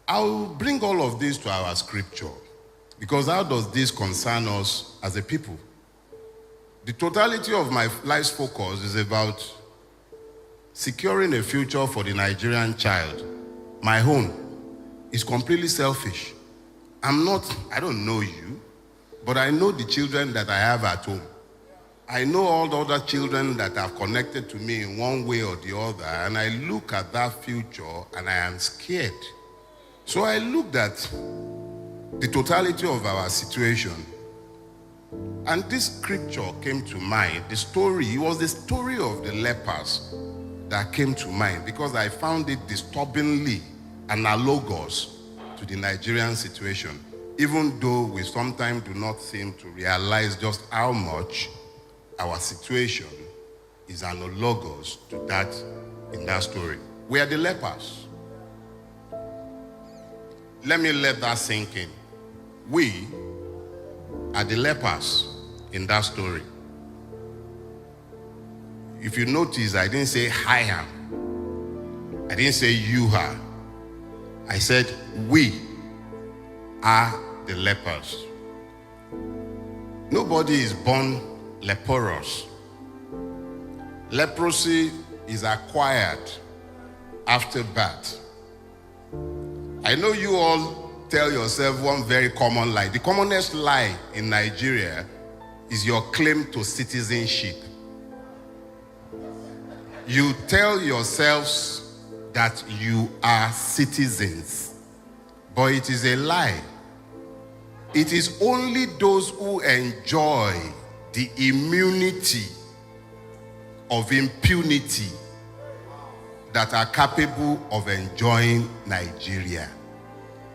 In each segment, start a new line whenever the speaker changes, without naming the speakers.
I'll bring all of this to our scripture, because how does this concern us as a people? The totality of my life's focus is about securing a future for the Nigerian child. My own is completely selfish. I don't know you, but I know the children that I have at home. I know all the other children that are connected to me in one way or the other, and I look at that future and I am scared. So I looked at the totality of our situation, and this scripture came to mind. It was the story of the lepers that came to mind, because I found it disturbingly analogous to the Nigerian situation, even though we sometimes do not seem to realize just how much our situation is analogous to that in that story. We are the lepers. Let me let that sink in. We are the lepers in that story. If you notice, I didn't say I am. I didn't say you are. I said we are the lepers. Nobody is born leprous. Leprosy is acquired after birth. I know you all tell yourself one very common lie. The commonest lie in Nigeria is your claim to citizenship. You tell yourselves that you are citizens, but it is a lie. It is only those who enjoy the immunity of impunity that are capable of enjoying Nigeria.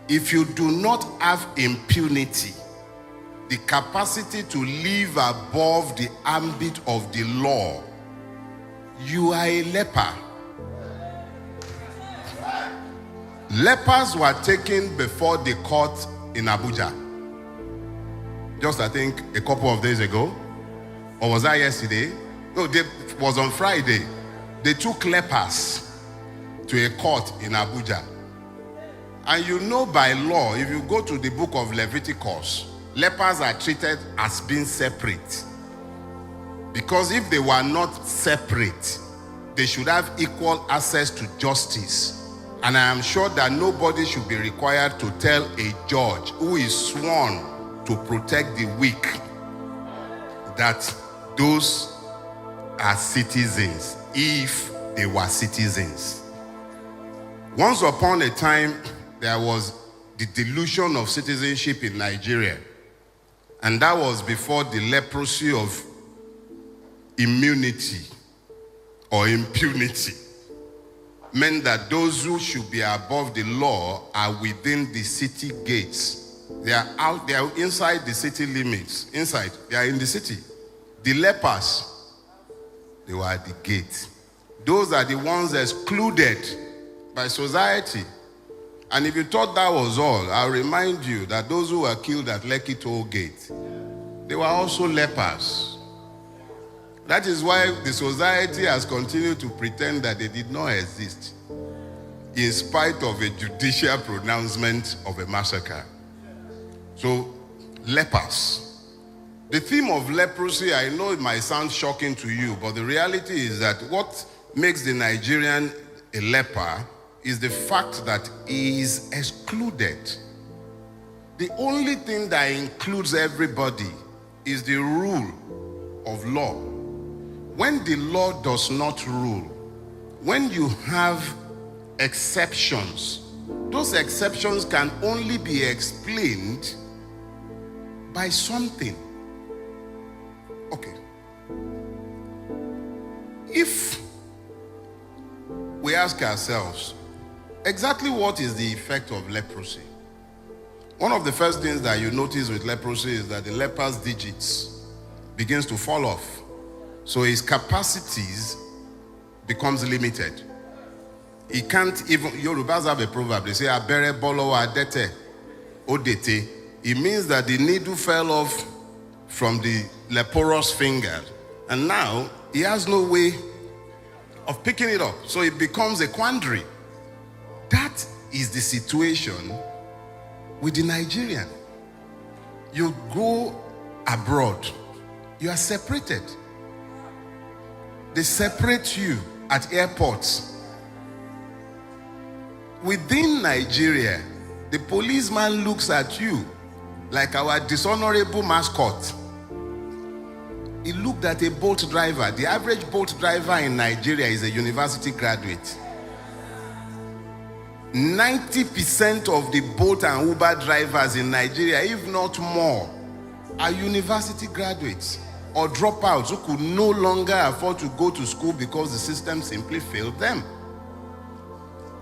If you do not have impunity, the capacity to live above the ambit of the law, you are a leper. Lepers were taken before the court in Abuja. Just, I think, a couple of days ago. Or was that yesterday? No, it was on Friday. They took lepers to a court in Abuja. And you know by law, if you go to the book of Leviticus, lepers are treated as being separate. Because if they were not separate, they should have equal access to justice. And I am sure that nobody should be required to tell a judge who is sworn to protect the weak that those are citizens, if they were citizens. Once upon a time, there was the delusion of citizenship in Nigeria. And that was before the leprosy of immunity or impunity meant that those who should be above the law are within the city gates. They are out, they are inside the city limits. Inside, they are in the city. The lepers, they were at the gate. Those are the ones excluded by society. And if you thought that was all, I'll remind you that those who were killed at Lekki Toll Gate, they were also lepers. That is why the society has continued to pretend that they did not exist, in spite of a judicial pronouncement of a massacre. So, lepers. The theme of leprosy, I know it might sound shocking to you, but the reality is that what makes the Nigerian a leper is the fact that he is excluded. The only thing that includes everybody is the rule of law. When the law does not rule, when you have exceptions, those exceptions can only be explained by something. Okay. If we ask ourselves, exactly what is the effect of leprosy? One of the first things that you notice with leprosy is that the leper's digits begins to fall off. So his capacities becomes limited. He can't even, Yorubas have a proverb, they say, abere bolo adete odete. It means that the needle fell off from the leprous finger, and now he has no way of picking it up. So it becomes a quandary. That is the situation with the Nigerian. You go abroad, you are separated. They separate you at airports. Within Nigeria, the policeman looks at you like our dishonorable Mascot. He looked at a boat driver. The average boat driver in Nigeria is a university graduate. 90% of the boat and Uber drivers in Nigeria, if not more, are university graduates or dropouts who could no longer afford to go to school because the system simply failed them.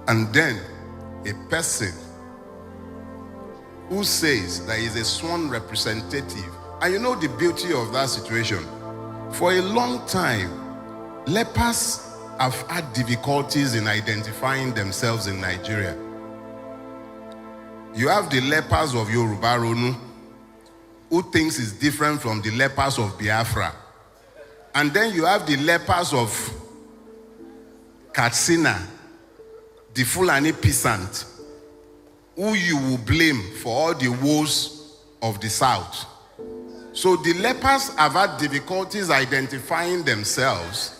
And then a person who says that he's a sworn representative. And you know the beauty of that situation? For a long time, lepers have had difficulties in identifying themselves in Nigeria. You have the lepers of Yoruba Ronu, who thinks is different from the lepers of Biafra. And then you have the lepers of Katsina, the Fulani peasant, who you will blame for all the woes of the South. So the lepers have had difficulties identifying themselves,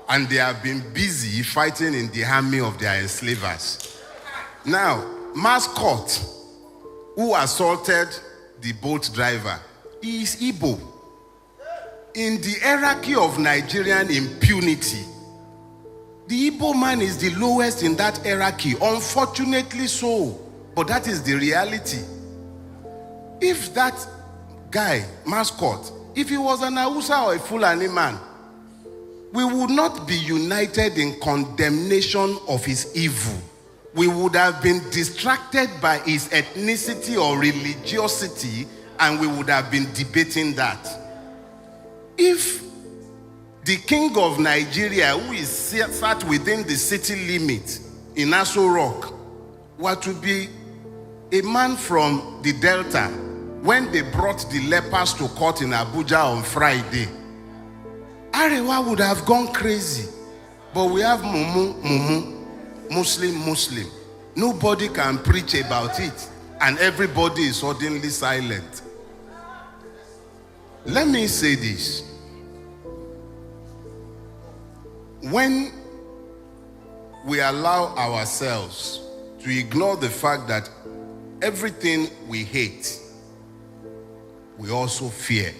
and they have been busy fighting in the army of their enslavers. Now, Mascot, who assaulted the boat driver, is Igbo. In the hierarchy of Nigerian impunity, the Igbo man is the lowest in that hierarchy, unfortunately so. But that is the reality. If that guy, Mascot, if he was an Hausa or a Fulani man, we would not be united in condemnation of his evil. We would have been distracted by his ethnicity or religiosity, and we would have been debating that. If the king of Nigeria, who is sat within the city limit in Aso Rock, were to be a man from the Delta, when they brought the lepers to court in Abuja on Friday, Arewa would have gone crazy. But we have Muslim. Nobody can preach about it, and everybody is suddenly silent. Let me say this. When we allow ourselves to ignore the fact that everything we hate, we also fear,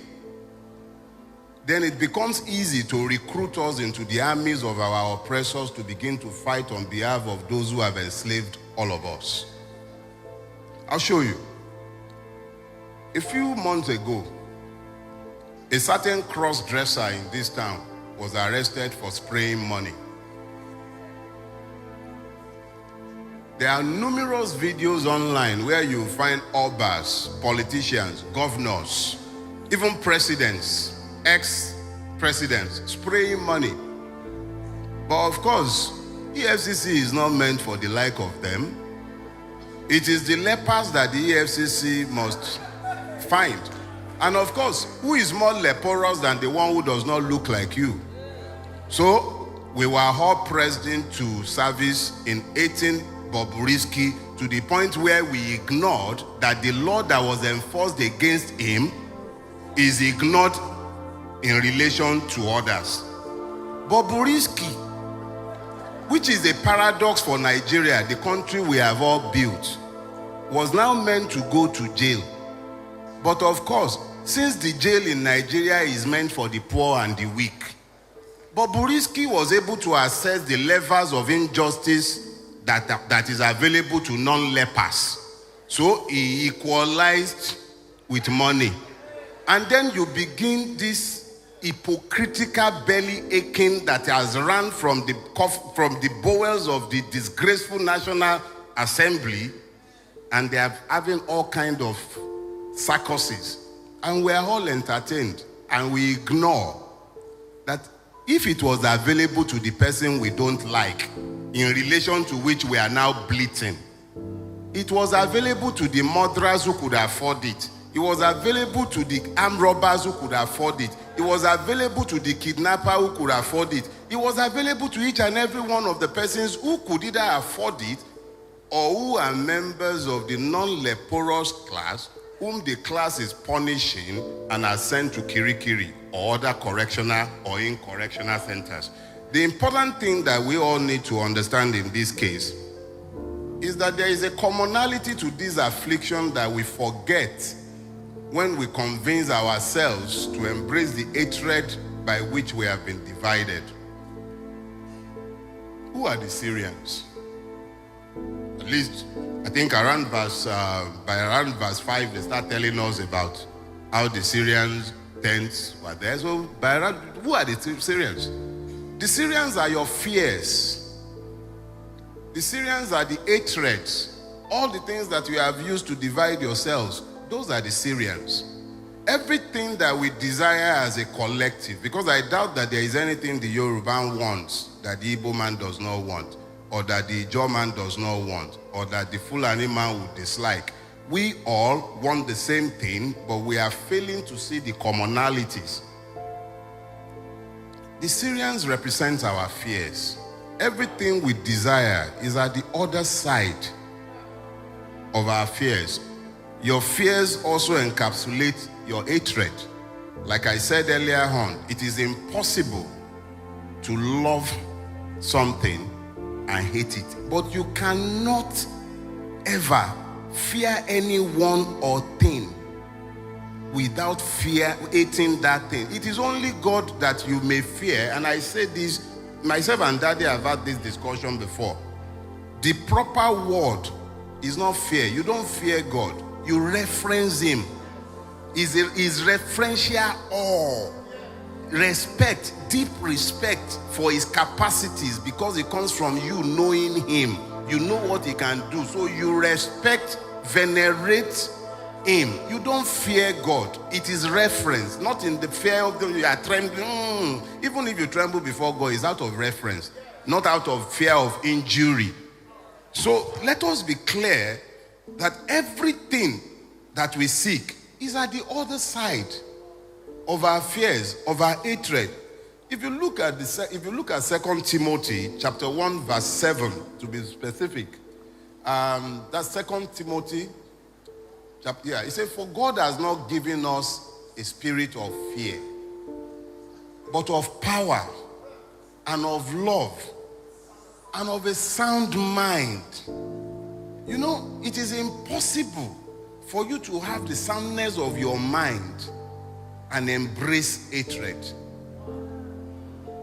then it becomes easy to recruit us into the armies of our oppressors to begin to fight on behalf of those who have enslaved all of us. I'll show you. A few months ago, a certain cross-dresser in this town was arrested for spraying money. There are numerous videos online where you find obas, politicians, governors, even presidents, ex-presidents spraying money. But of course, EFCC is not meant for the like of them. It is the lepers that the EFCC must find. And of course, who is more leprous than the one who does not look like you? So, we were all pressed into service in 18 Bobrisky to the point where we ignored that the law that was enforced against him is ignored in relation to others. Bobrisky, which is a paradox for Nigeria, the country we have all built, was now meant to go to jail. But of course, since the jail in Nigeria is meant for the poor and the weak, Bobrisky was able to assess the levels of injustice that is available to non-lepers. So he equalized with money. And then you begin this hypocritical belly aching that has run from the bowels of the disgraceful National Assembly, and they are having all kinds of circuses. And we are all entertained, and we ignore that if it was available to the person we don't like, in relation to which we are now bleating, it was available to the murderers who could afford it. It was available to the armed robbers who could afford it. It was available to the kidnapper who could afford it. It was available to each and every one of the persons who could either afford it or who are members of the non-leprous class, whom the class is punishing and are sent to Kirikiri or other correctional or in-correctional centers. The important thing that we all need to understand in this case is that there is a commonality to this affliction that we forget when we convince ourselves to embrace the hatred by which we have been divided. Who are the Syrians? At least, I think by around verse 5, they start telling us about how the Syrians' tents were there. So, who are the Syrians? The Syrians are your fears. The Syrians are the hatreds. All the things that you have used to divide yourselves, those are the Syrians. Everything that we desire as a collective, because I doubt that there is anything the Yoruba wants that the Igbo man does not want, or that the Ijaw man does not want, or that the Fulani man would dislike. We all want the same thing, but we are failing to see the commonalities. The Syrians represent our fears. Everything we desire is at the other side of our fears. Your fears also encapsulate your hatred. Like I said earlier on, it is impossible to love something and hate it. But you cannot ever fear anyone or thing without hating that thing. It is only God that you may fear. And I say this, myself and Daddy have had this discussion before. The proper word is not fear. You don't fear God. You reference him. Is referential awe. Respect, deep respect for his capacities, because it comes from you knowing him. You know what he can do. So you respect, venerate him. You don't fear God. It is reference, not in the fear of you are trembling. Even if you tremble before God, it's out of reference, not out of fear of injury. So let us be clear that everything that we seek is at the other side of our fears, of our hatred. If you look at 2 Timothy chapter 1 verse 7, to be specific, that's 2 Timothy chapter, it says, for God has not given us a spirit of fear, but of power and of love and of a sound mind. You know, it is impossible for you to have the soundness of your mind and embrace hatred.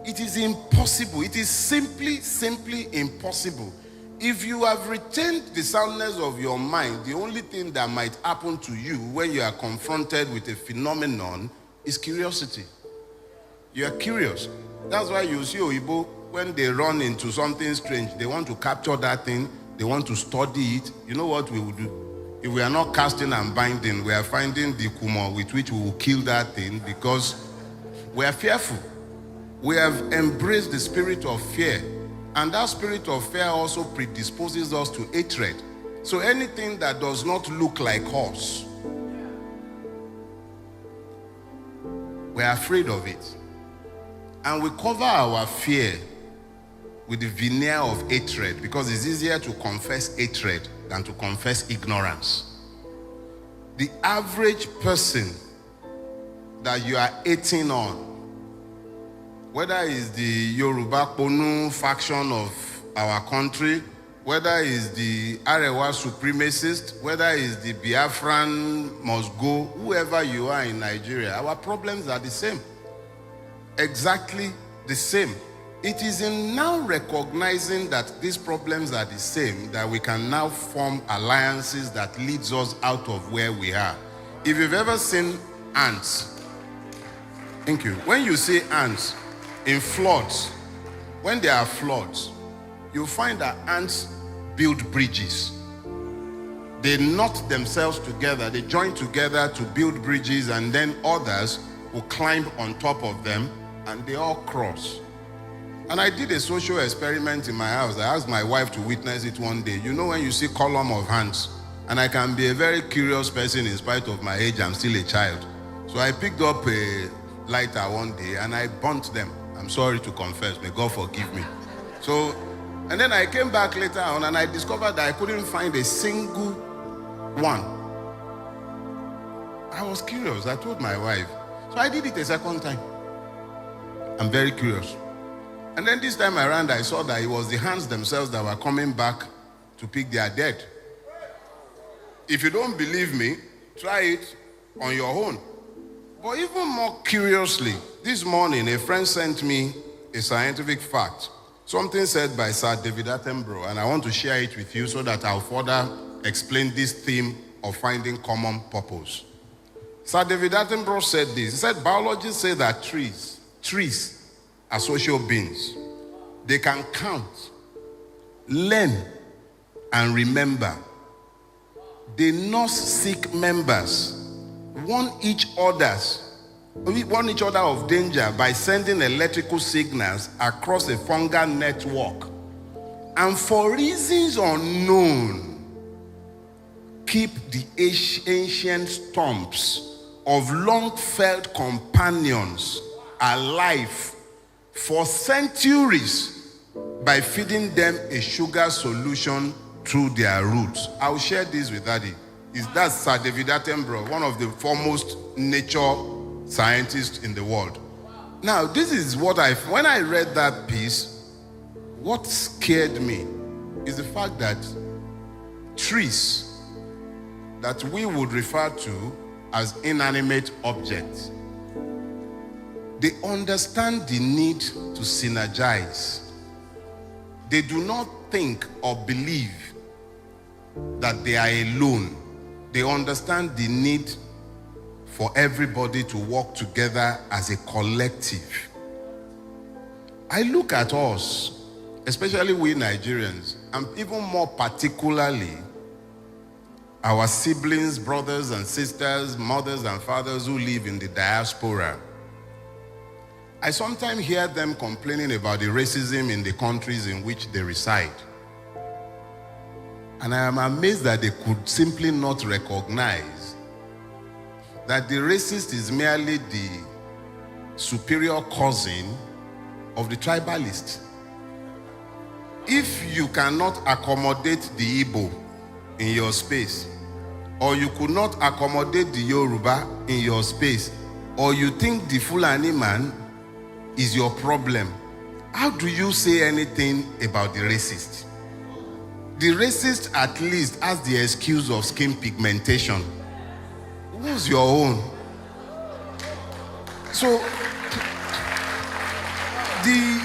It is impossible. It is simply impossible. If you have retained the soundness of your mind, the only thing that might happen to you when you are confronted with a phenomenon is curiosity. You are curious. That's why you see Oyibo, when they run into something strange, they want to capture that thing, they want to study it. You know what we will do? If we are not casting and binding, we are finding the kumo with which we will kill that thing, because we are fearful. We have embraced the spirit of fear, and that spirit of fear also predisposes us to hatred. So anything that does not look like us, we are afraid of it. And we cover our fear with the veneer of hatred, because it's easier to confess hatred than to confess ignorance. The average person that you are hating on, whether it's the Yoruba Ponu faction of our country, whether it's the Arewa supremacist, whether it's the Biafran must go, whoever you are in Nigeria, our problems are the same. Exactly the same. It is in now recognizing that these problems are the same that we can now form alliances that leads us out of where we are. If you've ever seen ants, thank you. When you see ants in floods, when there are floods, you'll find that ants build bridges. They knot themselves together, they join together to build bridges, and then others will climb on top of them and they all cross. And I did a social experiment in my house. I asked my wife to witness it one day. You know, when you see column of ants, and I can be a very curious person in spite of my age, I'm still a child. So I picked up a lighter one day and I burnt them. I'm sorry to confess, may God forgive me. So And then I came back later on and I discovered that I couldn't find a single one. I was curious. I told my wife. So I did it a second time. I'm very curious. And then this time around, I saw that it was the hands themselves that were coming back to pick their dead. If you don't believe me, try it on your own. But even more curiously, this morning, a friend sent me a scientific fact. Something said by Sir David Attenborough, and I want to share it with you so that I'll further explain this theme of finding common purpose. Sir David Attenborough said this. He said, biologists say that trees are social beings. They can count, learn, and remember. They nurse sick members, warn each other of danger by sending electrical signals across a fungal network. And for reasons unknown, keep the ancient stumps of long-felt companions alive for centuries by feeding them a sugar solution through their roots. I'll share this with Daddy. That's Sir David Attenborough, one of the foremost nature scientists in the world. Now, this is what when I read that piece, what scared me is the fact that trees that we would refer to as inanimate objects, they understand the need to synergize. They do not think or believe that they are alone. They understand the need for everybody to work together as a collective. I look at us, especially we Nigerians, and even more particularly our siblings, brothers and sisters, mothers and fathers who live in the diaspora. I sometimes hear them complaining about the racism in the countries in which they reside. And I am amazed that they could simply not recognize that the racist is merely the superior cousin of the tribalist. If you cannot accommodate the Igbo in your space, or you could not accommodate the Yoruba in your space, or you think the Fulani man is your problem, how do you say anything about the racist? The racist at least has the excuse of skin pigmentation. Who's your own? So, the